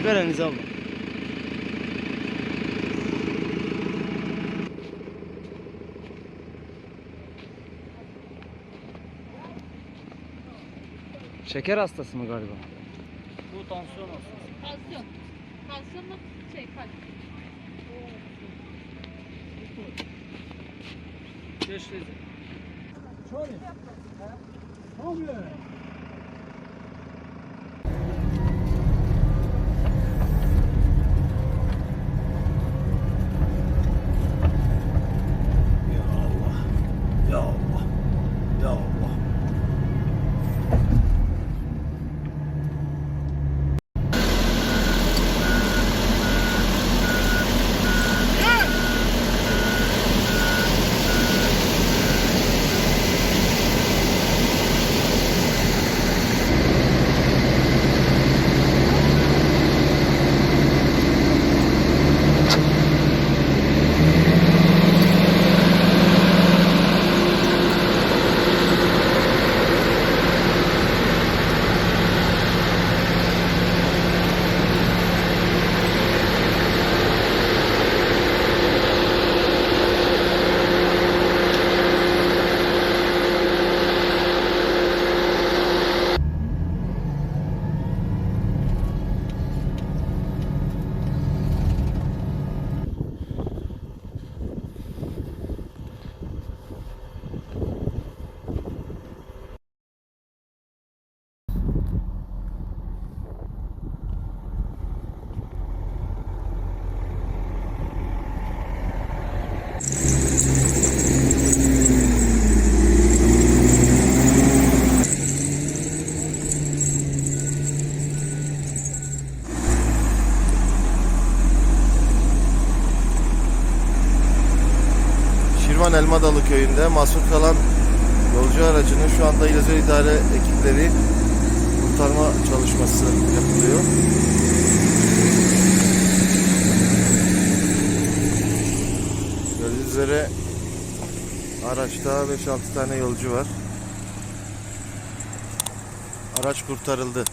Ver elinize abla. Şeker hastası mı galiba? Bu tansiyon hastası. Tansiyon. Tansiyonla kalp. Geç teyze. Ya Allah. Ya Allah. Ya Allah. Şirvan Elmadalı köyünde mahsur kalan yolcu aracını şu anda İl Özel İdare ekipleri kurtarma çalışması yapılıyor. Gördüğünüz üzere araçta 5-6 tane yolcu var. Araç kurtarıldı.